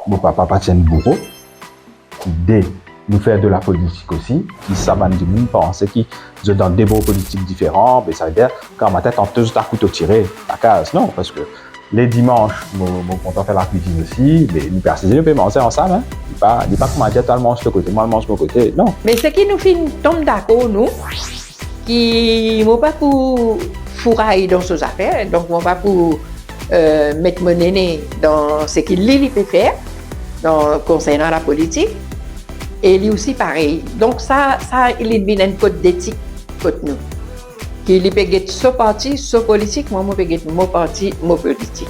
mon papa pas tient bourreau, de nous faire de la politique aussi, qui savent du monde penser qu'ils sont dans des beaux politiques différents, mais ça veut dire quand ma tête en deux à couteau tiré, la case, non, parce que les dimanches, mon content faire la cuisine aussi, mais nous personnellement, nous pouvons manger ensemble, hein. Il n'est pas comment dire, toi, mange de côté, moi, je mange de mon côté, non. Mais ce qui nous fait tomber d'accord, nous, qui ne pas pour fourrailler dans ses affaires, donc ne pas pour mettre mon aîné dans ce qu'il peut faire, concernant la politique, et lui aussi pareil. Donc ça il est un code d'éthique contre nous. Qu'il peut être ce parti, ce politique, moi je peux être mon parti, mon politique.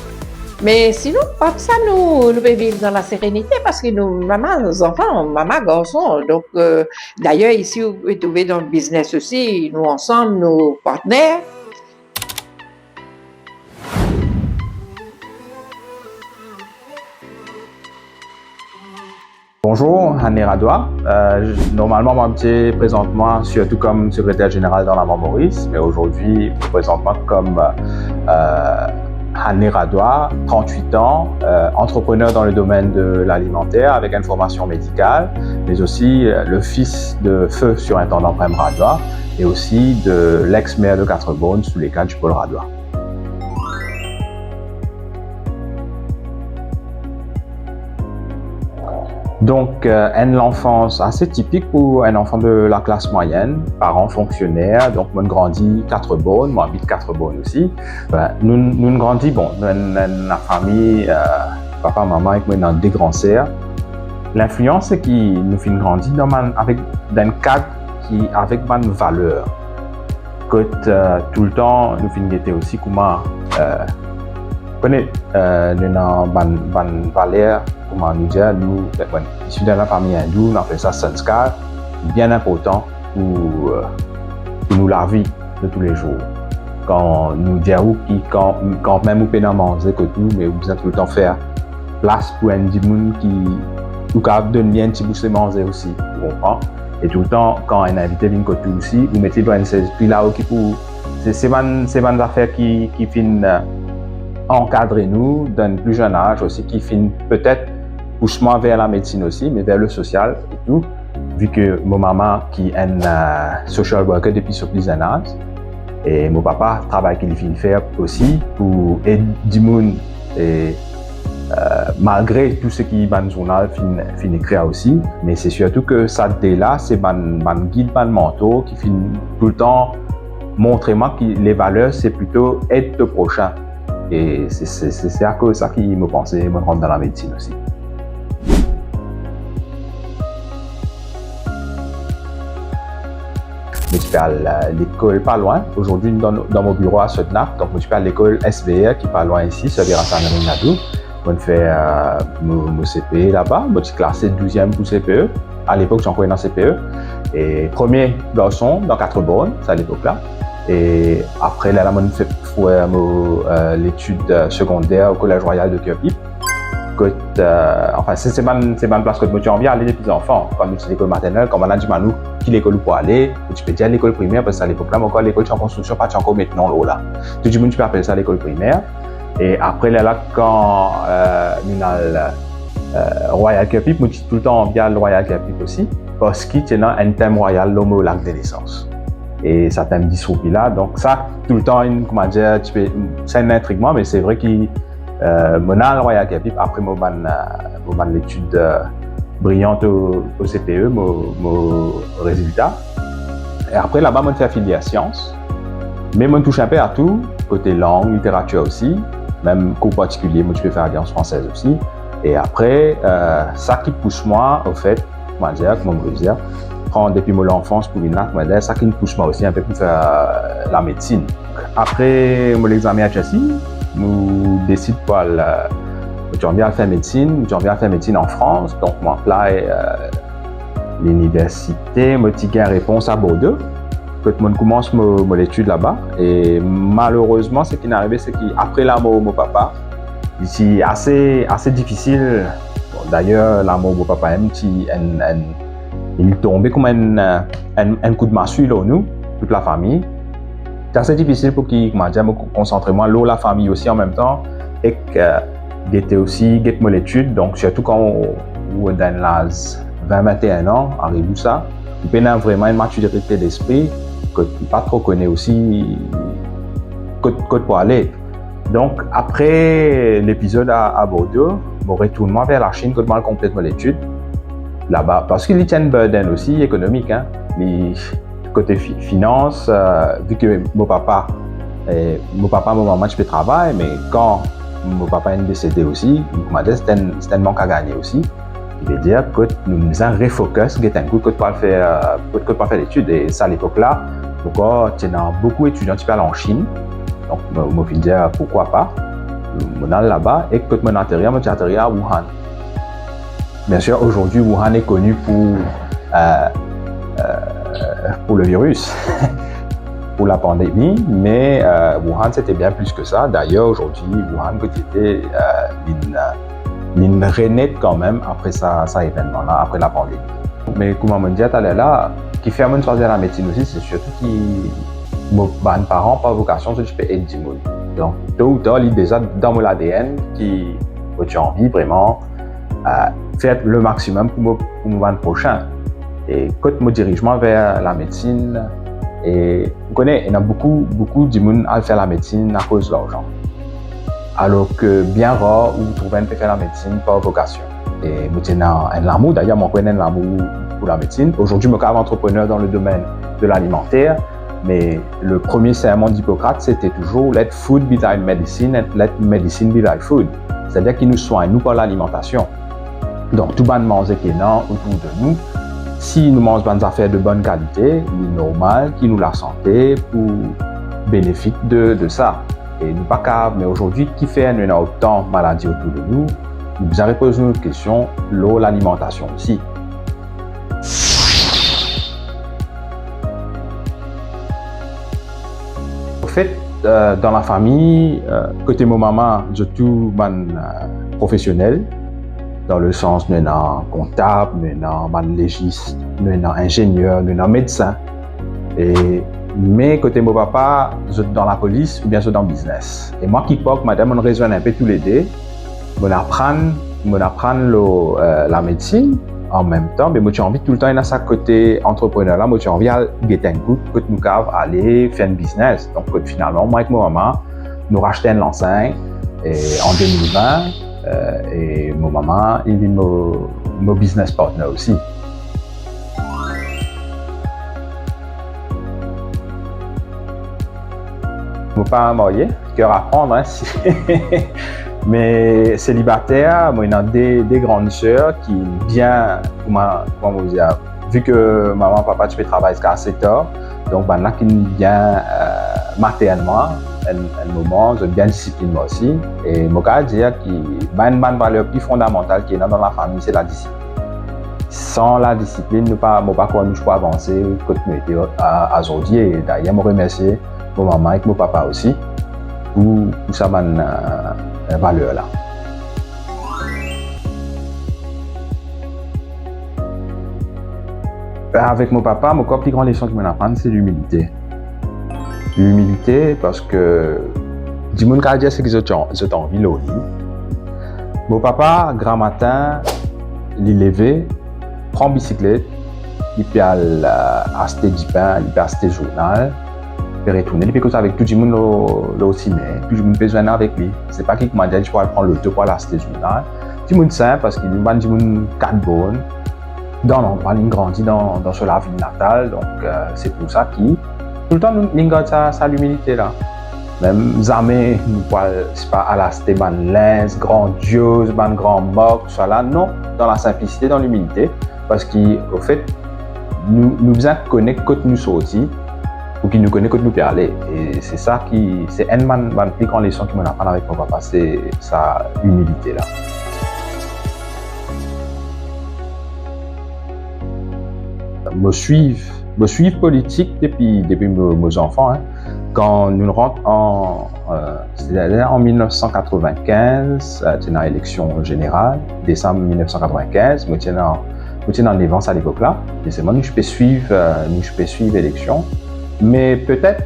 Mais sinon, pas ça, nous pouvons vivre dans la sérénité parce que nous, maman, nos enfants, maman, garçon. Donc, d'ailleurs, ici, vous pouvez trouver dans le business aussi, nous ensemble, nos partenaires. Bonjour, Hanné Radois. Normalement, moi, je suis présentement surtout comme secrétaire général dans la Maurice, mais aujourd'hui, présentement comme Hanné Radois, 38 ans, entrepreneur dans le domaine de l'alimentaire avec une formation médicale, mais aussi le fils de feu surintendant Prem Radois et aussi de l'ex-maire de Quatre-Bonnes sous les cadres du Paul Radois. Donc, une enfance assez typique pour un enfant de la classe moyenne, parents fonctionnaires, donc moi grandis Quatre-Bonnes, moi habite Quatre-Bonnes aussi. Nous grandis, bon, dans la famille, papa, maman, avec moi dans des grands sœurs. L'influence, c'est qui nous fait grandir avec un cadre qui avec bonne valeur. Que tout le temps, nous finissons aussi comment connaître nous avons valeur. Comment nous dire, nous, issus de la famille hindoue, on appelle ça sanskar, bien important pour nous la vie de tous les jours. Quand nous disons quand même vous pouvez manger que tout, mais vous avez tout le temps faire place pour un monde qui vous capable de donner un petit bout de manger aussi, vous comprenez? Et tout le temps, quand un invité vient que tout aussi, vous mettez dans un esprit là qui pour c'est une affaire qui finit encadrer nous d'un plus jeune âge aussi, qui finit peut-être pousse-moi vers la médecine aussi, mais vers le social et tout, vu que mon maman qui est un social worker depuis ce plus d'un âge, et mon papa travaille qu'il finit faire aussi pour aider du monde, et malgré tout ce qui est dans le journal finit écrire aussi, mais c'est surtout que ça là, c'est mon guide, mon mentor qui finit tout le temps montrer moi que les valeurs, c'est plutôt aider le prochain. Et c'est à cause de ça qui me pensait me rendre dans la médecine aussi. Je suis à l'école pas loin. Aujourd'hui, dans mon bureau à Sotnap, donc je suis à l'école SVR qui est pas loin ici, sur Virasana Nadou. Je fais mon CPE là-bas. Je suis classé 12e pour CPE. À l'époque, j'en connais dans CPE. Et premier garçon dans Quatre-Bonnes, c'est à l'époque-là. Et après, là, je fais l'étude secondaire au Collège Royal de Kirby. Enfin, c'est une place que tu as envie d'aller depuis les enfants. Quand nous sommes à l'école maternelle, quand on a dit à nous qui l'école pour aller, tu peux dire l'école primaire parce que à l'époque là, encore l'école en construction, pas encore maintenant là. Tout le monde tu peux appeler ça l'école primaire. Et après là, quand nous avons Royal Kirby, moi je tout le temps envie le Royal Kirby aussi parce qu'il y a un thème royal l'homme au lac des naissances. Et ça thème disrupé là, donc ça tout le temps comment dire, c'est un intriguement, mais c'est vrai qu'il mon al Royal Kirby après mon l'étude brillante au CPE, mon résultat. Et après là-bas, je fais filière sciences, mais je touche un peu à tout, côté langue, littérature aussi, même cours particulier, je peux faire alliance française aussi. Et après, ça qui pousse moi, au fait, comment dire, prendre depuis mon enfance pour une là, ça qui me pousse moi aussi un peu pour faire la médecine. Après mon examen à Chelsea, nous décidons pour j'ai envie de faire médecine, en France, donc moi apply l'université, moi j'ai une réponse à Bordeaux, que je commence mon étude là-bas, et malheureusement ce qui est arrivé, c'est qu'après là mon papa, c'est assez difficile, bon, d'ailleurs là mon papa il est tombé comme un coup de massue là nous, toute la famille. C'est assez difficile pour qu'il me concentre moi, la famille aussi en même temps, et que J'étais aussi, j'ai mon étude, donc surtout quand on est dans l'âge 20-21 ans, arrive où ça, on peut avoir vraiment une maturité d'esprit que tu pas trop connais aussi que pour aller. Donc après l'épisode à Bordeaux, mon retournement vers la Chine, quand je complète mon étude là-bas, parce qu'il y a un burden aussi économique, hein, côté finance, vu que mon papa, mon maman, je peux travailler, mais quand mon papa est décédé aussi, c'était un manque à gagner aussi. Il veut dire que nous nous avons refocus, que tu pas faire l'étude. Et ça, à l'époque-là, pourquoi tu as beaucoup d'étudiants qui parlent en Chine. Donc, je me suis dit, pourquoi pas. Je suis allé là-bas et que je suis atterri à Wuhan. Bien sûr, aujourd'hui, Wuhan est connu pour le virus, pour la pandémie, mais Wuhan, c'était bien plus que ça. D'ailleurs, aujourd'hui, Wuhan, c'était une renaître quand même après ça événement-là, après la pandémie. Mais comme on me dit, là, qui fait mon choisir la médecine aussi, c'est surtout qui mes parents par vocation, je peux aider du monde. Donc, tôt ou tard, il y a déjà dans mon ADN qui j'ai envie vraiment faire le maximum pour mon prochain. Et quand je me dirige vers la médecine, et vous connaissez, il y a beaucoup de monde à faire la médecine à cause de l'argent. Alors que bien rare, vous trouvez peut faire la médecine par vocation. Et moi, j'ai un amour, d'ailleurs, moi, je connais un amour pour la médecine. Aujourd'hui, je suis entrepreneur dans le domaine de l'alimentaire, mais le premier serment d'Hippocrate, c'était toujours « Let food be thy medicine and let medicine be thy food ». C'est-à-dire qu'il nous soigne, nous, par l'alimentation. Donc, tout le monde mange qui est autour de nous. Si nous mangeons des affaires de bonne qualité, il est normal qu'il nous la santé pour bénéfice de ça. Et nous pas capable, mais aujourd'hui, qui fait un autant de maladies autour de nous, nous avons posé une question, l'eau, l'alimentation aussi. Au fait, dans la famille, côté mon maman, je suis tout professionnel, dans le sens, nous sommes comptable, nous sommes légiste, nous sommes ingénieur, nous sommes médecin. Mais côté mon papa, je suis dans la police ou bien je suis dans le business. Et moi qui porte, madame, on raisonne un peu tous les deux. Je apprends la médecine en même temps, mais moi j'ai envie tout le temps dans sa côté entrepreneur là, moi j'ai envie de un coup que nous cave aller faire un business. Donc finalement, moi avec ma maman, nous rachetons une enseigne en 2020 et ma maman il est mon business partner aussi. Je ne suis pas marié, cœur à prendre, hein, mais célibataire, moi, il y a des grandes sœurs qui bien, comment dire, vu que maman, papa, tu peux travailler jusqu'à 7 heures, donc là, qui bien matériellement, un moment, je bien discipline moi aussi, et moi, je dire qu'il y a une valeur plus fondamentale qui est dans la famille, c'est la discipline. Sans la discipline, nous pas avancer, continuer à aujourd'hui, et d'ailleurs, je remercie mon maman et mon papa aussi pour ça valeur là. Avec mon papa, mon plus grande leçon qu'il m'apprend, c'est l'humilité. L'humilité parce que du monde qui a dit que j'ai envie de lit. Mon papa, grand matin, il levé, prend bicyclette, il peut acheter du pain, il peut acheter journal. Retourner, puis avec tout le monde au cinéma, tout le monde peut jouer avec lui. C'est pas qu'il m'a dit je peux prendre l'auto pour l'acheter journal. Tout le monde simple parce qu'il y a du monde 4 bonnes. Dans l'endroit, il grandit dans la ville natale, donc c'est pour ça qu'il tout le temps il garde sa l'humilité là. Même jamais nous c'est pas à l'acheter ban lens grandiose, ban grand moque, tout ça là, non, dans la simplicité, dans l'humilité, parce qu'au fait nous besoin connaître quand nous sortis. Pour qu'il nous connaisse quand nous peut aller. Et c'est ça c'est une plus grande leçon qui m'apprend avec mon papa, c'est sa humilité là. Me suivre politique depuis mes enfants. Hein. Quand nous rentrons en 1995, c'est dans l'élection générale, décembre 1995, nous étions en avance à l'époque là. Et c'est moi, je peux suivre l'élection. Mais peut-être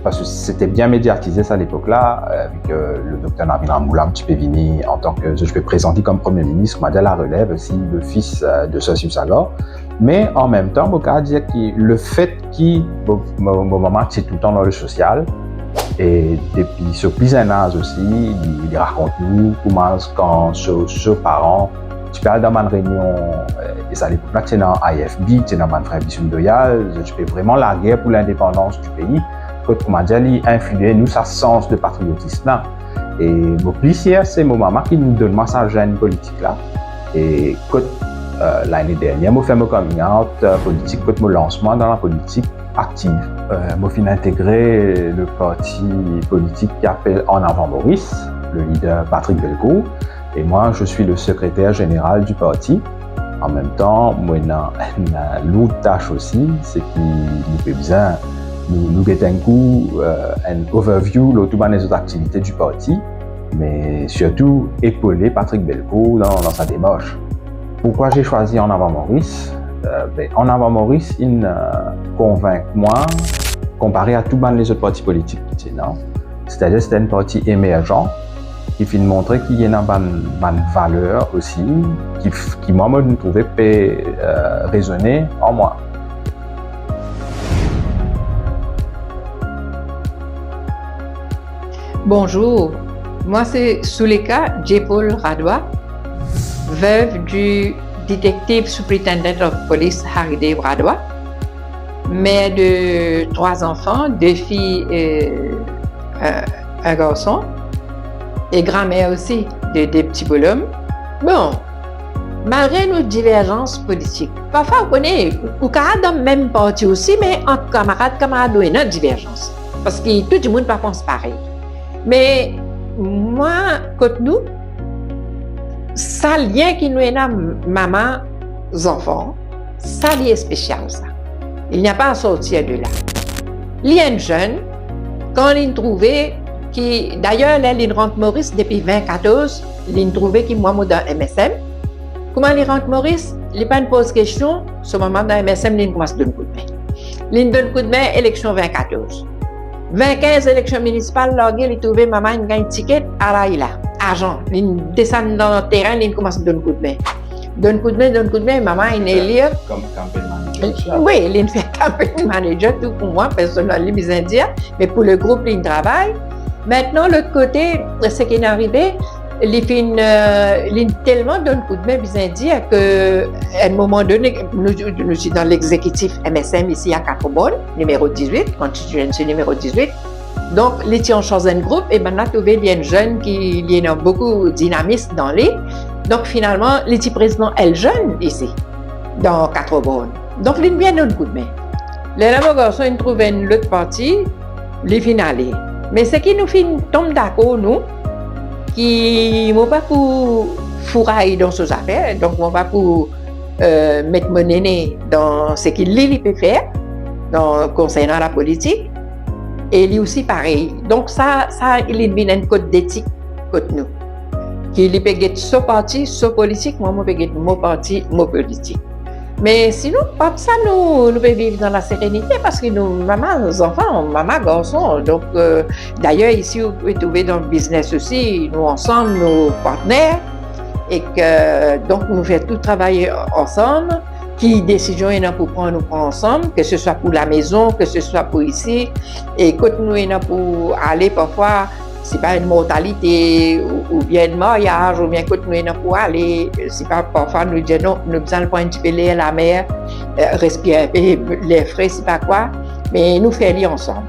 parce que c'était bien médiatisé ça à l'époque-là, vu que le docteur Nabil Ramoolam, tu peux venir en tant que, je peux présenter comme Premier ministre, m'a dit la relève aussi, le fils de Sossim Sagor. Mais en même temps, je peux dire que le fait que mon maman c'est tout le temps dans le social, et depuis ce plus un âge aussi, il raconte nous comment quand ce parents, tu peux aller dans une réunion, et ça à l'époque-là, tu es dans IFB, tu es dans une frère Bissum Doyal, tu fais vraiment la guerre pour l'indépendance du pays. Comment dire, il influait nous sa sens de patriotisme là. Et mon plaisir, c'est mon maman qui nous donne sa gêne politique là. Et l'année dernière, je fais mon coming out politique, mon lancement dans la politique active. Je suis intégré le parti politique qui s'appelle En Avant Maurice, le leader Patrick Bellecourt. Et moi, je suis le secrétaire général du parti. En même temps, moi, l'autre tâche aussi, c'est qu'il nous fait besoin nous avons un coup un overview de toutes les autres activités du parti, mais surtout épauler Patrick Bellecourt dans sa démarche. Pourquoi j'ai choisi En Avant Maurice? En Avant Maurice, il convainc moi comparé à tous les autres partis politiques. C'est-à-dire que c'était un parti émergent qui fait montrer qu'il y a une valeur aussi qui moi, je trouvais peut résonner en moi. Bonjour, moi c'est Suleka Djepol Radwa, veuve du détective superintendent of police Harry Dave Radwa, mère de 3 enfants, 2 filles et un garçon, et grand-mère aussi de 2 petits bonhommes. Bon, malgré nos divergences politiques, parfois on connaît, ou dans le même parti aussi, mais entre camarades, il y a une divergence. Parce que tout le monde ne pense pas pareil. Mais moi, côté nous, ça lien qui nous est maman, enfants, ça est spécial ça. Il n'y a pas à sortir de là. Il y a une jeune, quand il trouvait, qui d'ailleurs, elle rentre Maurice depuis 2014, il trouvait qui moi dans MSM. Comment il rentre Maurice? Il pas une pose question, ce moment dans MSM, il commence à donner un coup de main. Il donne un coup de main, élection 2014. 2015 élections municipales, il trouve maman une gagne ticket à la il a argent. Il descend dans le terrain, il commence à donner un coup de main. Donne coup de main, maman il est libre. Comme campagne manager. Oui, il fait campagne manager tout pour moi, personnellement, mais pour le groupe, il travaille. Maintenant, l'autre côté, ce qui est arrivé, il tellement donne coup de main byzantien qu'à un moment donné, nous sommes dans l'exécutif MSM ici à Cacobon, numéro 18, constituant numéro 18. Donc, il était en chose un groupe et maintenant, il y a une jeune qui a beaucoup de dynamisme dans les. Donc, finalement, il était président elle jeune ici, dans Cacobon. Donc, il vient donner coup de main. Les garçons, ils trouvent une autre partie, les finales. Mais ce qui nous fait tomber d'accord, nous, qui ne pas pour fourrailler dans ses affaires, donc on va pour mettre mon aîné dans ce qu'il peut faire concernant la politique, et lui aussi pareil. Donc ça il est une code d'éthique contre nous. Qu'il peut être ce parti, ce politique, moi je peux être mon parti, mon politique. Mais sinon, pas ça, nous pouvons vivre dans la sérénité parce que nous, maman, enfants, maman, garçons. Donc, d'ailleurs, ici, vous pouvez trouver dans le business aussi, nous ensemble, nos partenaires, et que donc nous faisons tout travailler ensemble. Qui décision il y en a pour prendre, nous prend ensemble, que ce soit pour la maison, que ce soit pour ici. Et quand nous il y en a pour aller parfois, c'est pas une mortalité ou bien un mariage, ou bien quand nous il y en a pour aller, c'est pas parfois nous disons non, nous besoin prendre un petit peu l'air à la mer, respirer les frais, c'est pas quoi, mais nous faisons ensemble.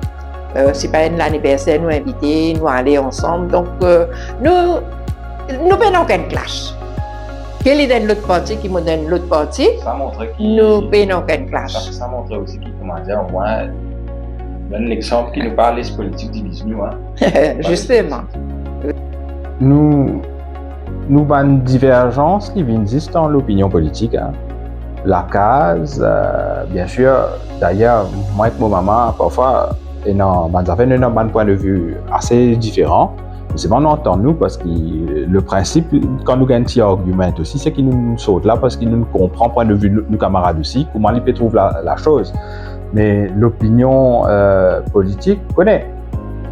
C'est pas l'anniversaire, nous inviter, nous aller ensemble. Donc nous prenons aucun clash. Quel est l'autre parti qui me donne l'autre parti? Ça montre nous prenons aucun clash. Ça montre aussi qu'il comment dire au moins un exemple qui nous parle de politique division. Justement. Nous avons une divergence qui existe dans l'opinion politique. La case, bien sûr, d'ailleurs, moi et mon maman, parfois, nous avons un point de vue assez différent. C'est bon, nous entendons parce que le principe, quand nous gagnons un petit argument aussi, c'est qu'il nous saute là parce qu'il nous comprend, point de vue de nos camarades aussi, comment ils peuvent trouver la chose. Mais l'opinion politique, connaît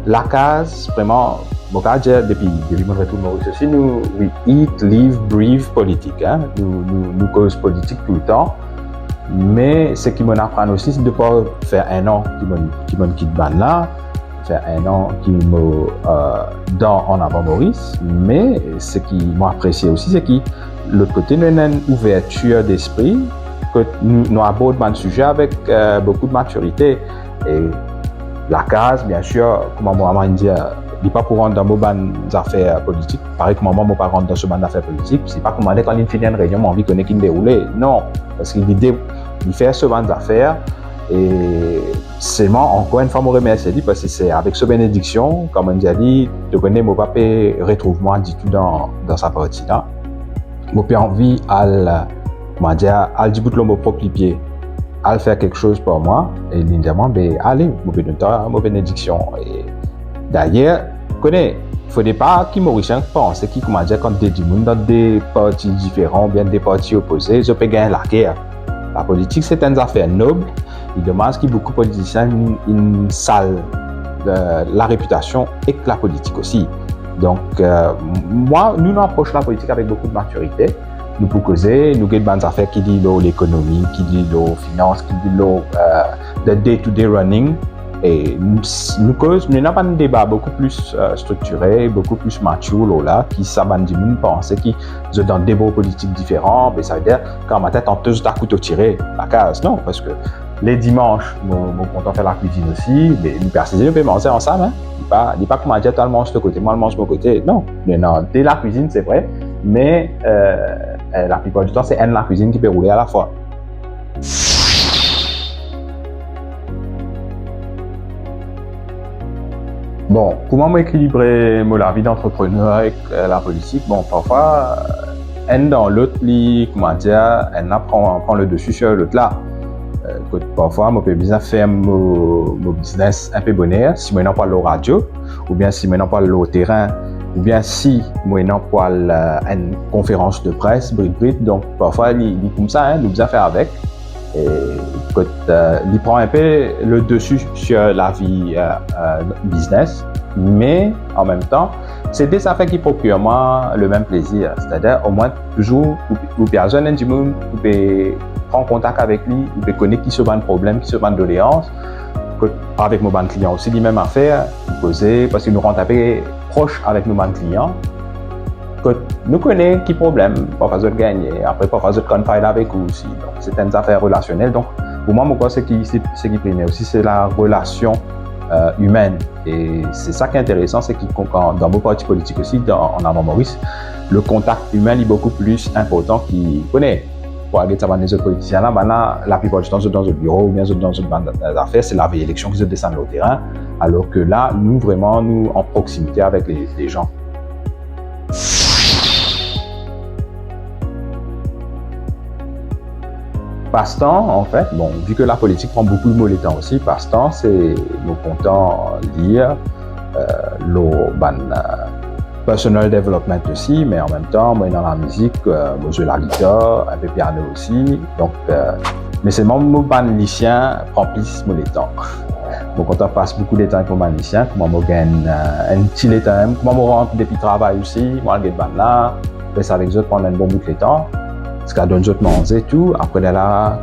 la case vraiment. Bon, depuis mon retour Maurice aussi, nous we eat, live, breathe politique. Hein? Nous cause politique tout le temps. Mais ce qui m'apprend aussi, c'est de ne pas faire un an qui m'ont quitté ban là, faire un an qui me dans en avant Maurice. Mais ce qui m'a apprécié aussi, c'est que l'autre côté, nous avons une ouverture d'esprit, que nous abordons le sujet avec beaucoup de maturité. Et la case, bien sûr, comme moi dit, il n'est pas pour rentrer dans mes affaires politiques. Pareil que moi, je ne pas rentrer dans ce ban d'affaires politiques. Ce n'est pas comme quand il finit une réunion, j'ai envie de connaître qui déroule. Non, parce que l'idée, il fait ce ban d'affaires. Et c'est moi, encore une fois, je remercie parce que c'est avec cette bénédiction, comme on dit, de connaître mon papa, retrouve-moi du tout dans sa partie-là. J'ai envie à dire mon propre pied, à faire quelque chose pour moi. Et il dit, allez, mon bénédiction. Et d'ailleurs, il ne faut pas que Mauricien pense que, comment dire, quand des gens dans des partis différents, bien des partis opposés, je peux gagner la guerre. La politique, c'est une affaire noble. Il demande que beaucoup de politiciens une salle la réputation et que la politique aussi. Donc, nous approchons la politique avec beaucoup de maturité. Nous pouvons causer, nous avons des affaires qui disent l'économie, qui disent les finances, qui disent le day-to-day running. Et nous n'avons pas un débat beaucoup plus structuré, beaucoup plus mature là, qui s'abandonne du monde penser qu'ils sont dans des débats politiques différents. Mais ça veut dire quand ma tête en deux à couteau tiré la case. Non, parce que les dimanches, nous comptons faire la cuisine aussi, mais nous personnellement, nous pouvons manger ensemble. Hein. Il n'est pas comme dire toi le mange de côté, moi je mange de mon côté. Non, dès la cuisine, c'est vrai, mais la plupart du temps, c'est la cuisine qui peut rouler à la fois. Bon, comment m'équilibrer la vie d'entrepreneur avec la politique? Bon, parfois, un dans l'autre, comment dire, un prend le dessus sur l'autre là. Parfois, je peux bien faire mon business un peu bonheur si je n'ai pas le radio, ou bien si je n'ai pas le terrain, ou bien si je n'ai pas une conférence de presse, donc parfois, il comme ça, nous bien faire avec. Et il prend un peu le dessus sur la vie business, mais en même temps, c'est des affaires qui procurent moi le même plaisir. C'est-à-dire, au moins, toujours, ou personne du monde, vous pouvez prendre contact avec lui, vous pouvez connaître qui se va un problème, qui se va une doléance. Avec nos banques clients aussi, les mêmes affaires, poser, parce que nous rentrons un peu proches avec nos banques clients. Nous connaissons qui problème, parfois nous gagner, après parfois nous confide avec eux aussi. Donc c'est une affaire relationnelle. Donc pour moi, ce qui prime aussi, c'est la relation humaine. Et c'est ça qui est intéressant, c'est que dans nos partis politiques aussi, en avant Maurice, le contact humain est beaucoup plus important qu'il connaît. Pour aller dans les autres politiciens là, maintenant, la plupart du temps, ils sont dans un bureau ou bien ils sont dans une bande d'affaires, c'est la veille élection qu'ils descendent au terrain. Alors que là, nous vraiment, nous en proximité avec les gens. Passe-temps, en fait, bon, vu que la politique prend beaucoup de temps aussi, passe-temps, c'est nous comptons lire personal development aussi, mais en même temps, moi dans la musique, je joue la guitare, un peu piano aussi, donc, mais c'est mon lycéen prend plus mon temps. Donc, quand on passe beaucoup de temps avec mon lycéen, comment je gagne un petit temps, comment je rentre depuis le travail aussi, moi je gagne là, je avec eux pendant un bon bout de temps. Ce qu'on donne d'autres manger et tout, après là,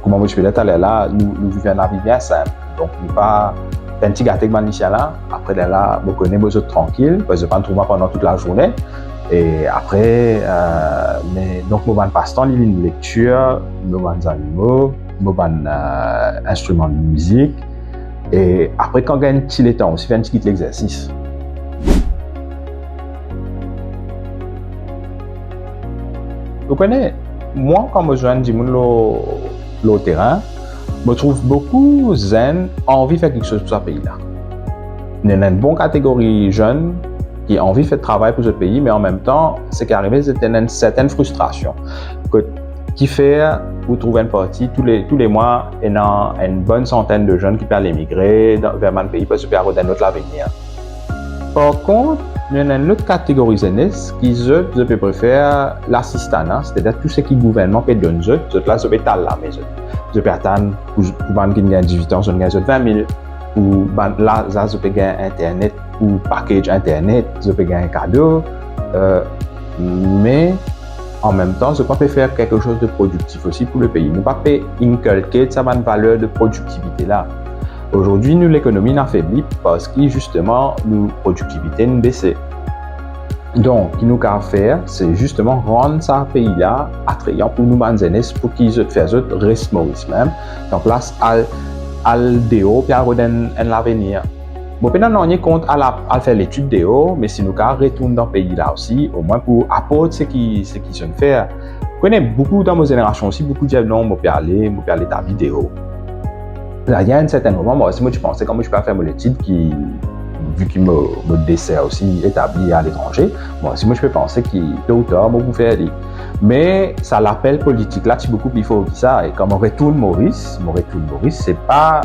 comment je fais là, nous vivons la vie bien simple. Donc, nous pas un petit gâteau avec là, après là, je connais les autres tranquille, parce que je ne trouve pas pendant toute la journée. Et après, donc, je vais passe-temps, une lecture, je vais animaux, je vais instruments de musique. Et après, quand je gagne un petit temps, aussi, je fais un petit l'exercice. Vous connaissez, moi, quand je joins du monde au terrain, je trouve beaucoup zen, envie de faire quelque chose pour ce pays-là. Il y a une bonne catégorie jeune qui a envie de faire travail pour ce pays, mais en même temps, ce qui est arrivé, c'est une certaine frustration. Qui fait, vous trouvez une partie, tous les mois, il y a une bonne centaine de jeunes qui peuvent émigrer vers un pays parce qu'ils peuvent avoir un autre avenir. Par contre, il y a une autre catégorie jeunesse qui je préfère l'assistanat, c'est-à-dire tout ce qui gouvernement peut donner là je peux t'aller là mais je peux attendre pour ban qui gagne 18 ans je gagne 20 000 ou là je peux gagner internet ou package internet je peux gagner un cadeau mais en même temps je peux faire quelque chose de productif aussi pour le pays. Nous pas inculquer cette valeur de productivité là. Aujourd'hui, nous, l'économie n'a faibli parce que justement, nous, productivité nous baissé. Donc, ce qu'il nous a faire, c'est justement rendre ce pays-là attrayant pour nous, manzenes, pour qu'ils fassent reste Maurice même. Donc là, al déo, puis à l'avenir. Bon, peut-être non, on y compte à faire l'étude déo, mais si nous retournons dans le pays-là aussi, au moins pour apporter ce qu'ils sont faire. Je connais beaucoup dans ma génération aussi, beaucoup de gens non, m'ont parlé ta vidéo. Là, il y a un certain moment, moi aussi, je pensais comment je peux faire mon étude qui, vu qu'il me dessert aussi établi à l'étranger, moi aussi, je peux penser qu'il tôt ou tard, je peux faire. Mais ça l'appel politique là, c'est beaucoup plus fort que ça. Et comme on retourne Maurice, c'est pas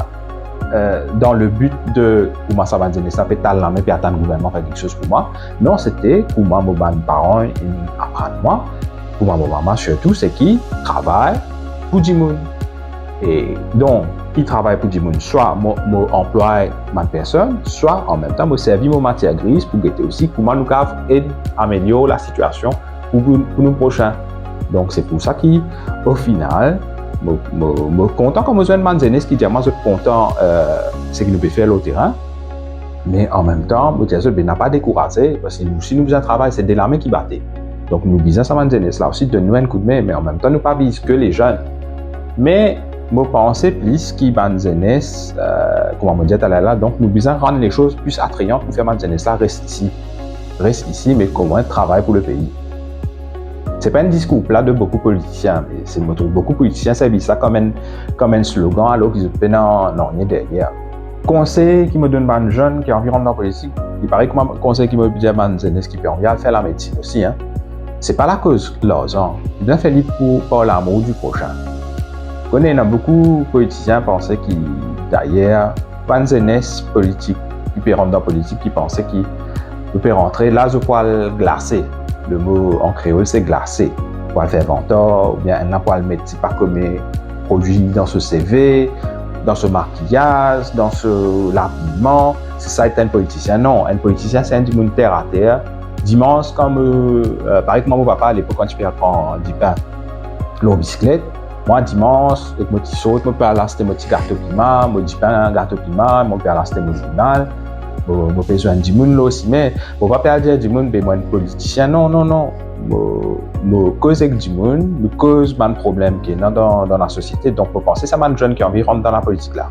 dans le but de comment ça va dire, ça fait talent, mais puis attendre le gouvernement faire quelque chose pour moi. Non, c'était pour moi, mes parents apprendre moi, pour ma maman surtout, c'est qui travaille pour du monde. Et donc, qui travaille pour du monde, soit moi emploie ma personne, soit en même temps, moi servir mon matière grise pour guetter aussi comment nous aider à améliorer la situation pour nous prochains. Donc, c'est pour ça qu'au final, je suis content comme besoin de manzenes qui dit moi je suis content ce qu'il nous peut faire au terrain. Mais en même temps, je n'a pas découragé parce que si nous faisons un travail, c'est de la main qui battait. Donc, nous visons ça manzenes là aussi de nous un coup de main, mais en même temps, nous pas visons que les jeunes. Mais je pense plus que manzenes, comment on dit là, donc nous visons rendre les choses plus attrayantes pour faire manzenes là reste ici, mais comment travaille pour le pays. C'est pas un discours plat de beaucoup de politiciens, mais c'est beaucoup de politiciens servent ça comme un slogan alors qu'ils ont non derrière. Conseil qui me donne un jeune qui est environ dans la politique, il paraît que mon conseil qui me dit à jeunesse qui peut envie de faire la médecine aussi, hein. C'est pas la cause l'argent, il doit faire pour l'amour du prochain. Je connais beaucoup de politiciens pensaient qui d'ailleurs pas une jeunesse politique qui peut rentrer dans la politique qui pensaient qu'ils peut rentrer là je poil glacé. Le mot en créole, c'est glacé. Pour le faire venteur, ou bien on n'a pas le mettre pas comme produit dans ce CV, dans ce maquillage, dans ce l'habillement. C'est ça être un politicien. Non, un politicien, c'est un monde terre à terre. Dimanche, comme par exemple, mon papa à l'époque, quand je prends du pain, l'eau bicyclette, moi, dimanche, avec mon petit saut, je peux aller acheter mon petit gâteau piment, mon petit pain, gâteau piment, je peux aller acheter mon journal. Je peux besoin du monde aussi, mais je ne peux pas dire du monde, mais moi, un politicien, non. Je cause avec du monde, je cause un problème qui est dans la société. Donc, je pense que c'est un jeune qui a envie de rentrer dans la politique là.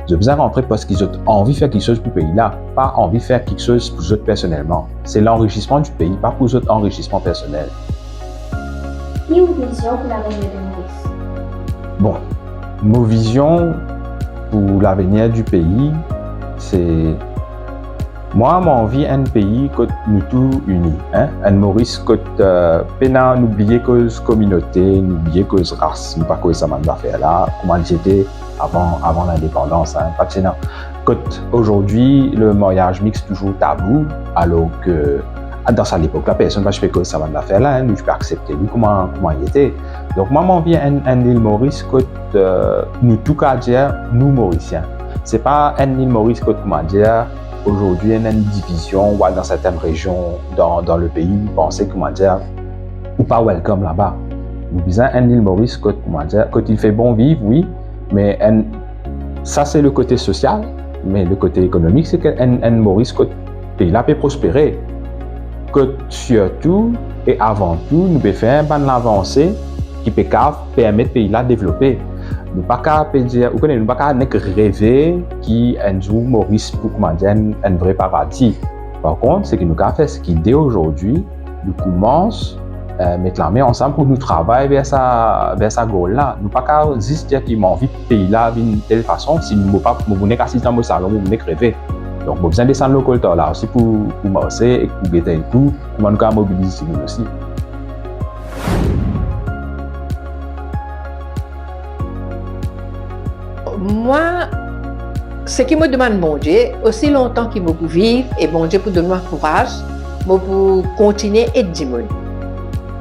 Je besoin rentrer parce qu'ils ont envie de faire quelque chose pour le pays là, pas envie de faire quelque chose pour eux personnellement. C'est l'enrichissement du pays, pas pour eux enrichissement personnel. Quelle est votre vision pour l'avenir de Maurice? Bon, nos visions pour l'avenir du pays, c'est moi, mon envie un pays que nous tous unis, hein, un Maurice que pena n'oublier cause communauté, n'oublier cause race, nous pas cause ça m'a faire là, comment j'étais avant l'indépendance, hein, parce que non. Aujourd'hui, le mariage mixte toujours tabou, alors que dans cette époque, la personne va faire cause ça m'a faire là, hein, nous je peux accepter lui comment il était. Donc moi, mon envie un île Maurice que nous tout cas dire nous Mauriciens. C'est pas un île Maurice que comment dire aujourd'hui, il y a une division dans certaines régions dans le pays, penser comment dire, ou pas welcome là-bas. Nous disons un île Maurice, comment dire, quand il fait bon vivre, oui, mais ça c'est le côté social, mais le côté économique, c'est qu'un Maurice, quand il a pu prospérer, que surtout et avant tout, nous devons faire une avancée qui peut permettre au pays là de développer. Nous ne pouvons pas dire, nous pas rêver qui un jour Maurice pour comment dire un vrai paradis. Par contre, ce que nous avons fait, c'est qu'idée aujourd'hui, nous commençons à mettre la main ensemble pour nous travailler vers sa goal là. Nous ne pouvons pas juste dire qu'il m'a envie de pays là d'une telle façon. Si nous ne pouvons pas assister dans mon salon, nous ne rêver. Donc, nous avons besoin de descendre le collecteur là aussi pour marcher et pour guetter le coup, comment nous pouvons mobiliser nous aussi. Moi, ce qui me demande bon Dieu, aussi longtemps qu'il veut vivre, et bon Dieu pour donner moi courage, moi pour continuer et aider monde.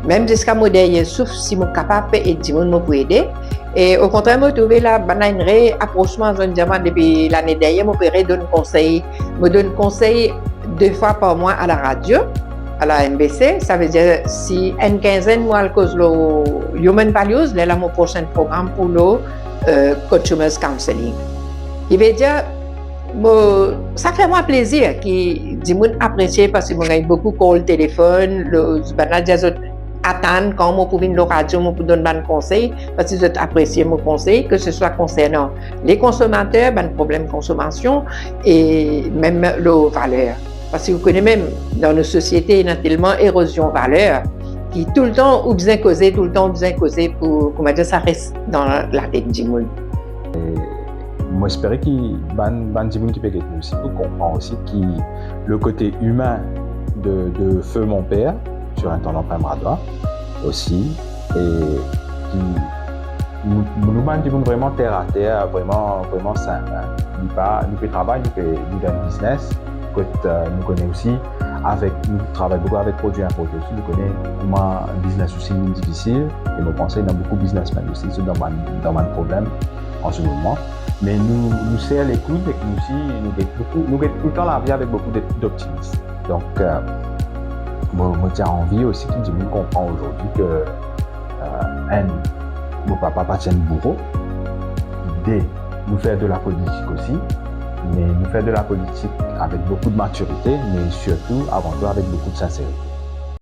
Même jusqu'à mon dernier souffle, si je suis capable d'aider monde, moi pour aider. Et au contraire, moi trouvé là, un vrai approchement depuis l'année dernière, moi pourrais donner conseil, me donne conseil 2 fois par mois à la radio, à la MBC. Ça veut dire si une quinzaine moi à cause le Human Values, là mon prochain programme pour le Consumers Counseling. Il veut dire ça fait moi plaisir qui dit moun apprécier parce que moi j'ai beaucoup call téléphone, le attendre quand moi pour venir la radio, moi pour donner un conseil parce que je apprécie mon conseil que ce soit concernant les consommateurs, ben problème consommation et même leurs valeurs. Parce que vous connaissez même dans nos sociétés, il y a tellement érosion valeur qui tout le temps ou besoin causer pour comment dire ça reste dans la tête du monde. Moi j'espère qu'il ban du monde qui peut être aussi pour comprendre aussi qui le côté humain de feu mon père sur un temps d'emprunt aussi et qui nous ban du monde vraiment terre à terre vraiment simple. Nous fait travail, nous fait un business que nous connaissons aussi nous travaillons beaucoup avec produits importés aussi, nous connaissons comment un business aussi difficile et nous pensons dans beaucoup de businessmen aussi dans un problème en ce moment. Mais nous serrons les coudes et nous aussi nous tout le temps la vie avec beaucoup d'optimisme. Donc moi j'ai envie aussi que tout le monde comprend aujourd'hui que mon papa pas tient bourreau, l'idée nous faire de la politique aussi, mais nous faire de la politique avec beaucoup de maturité, mais surtout avant tout avec beaucoup de sincérité.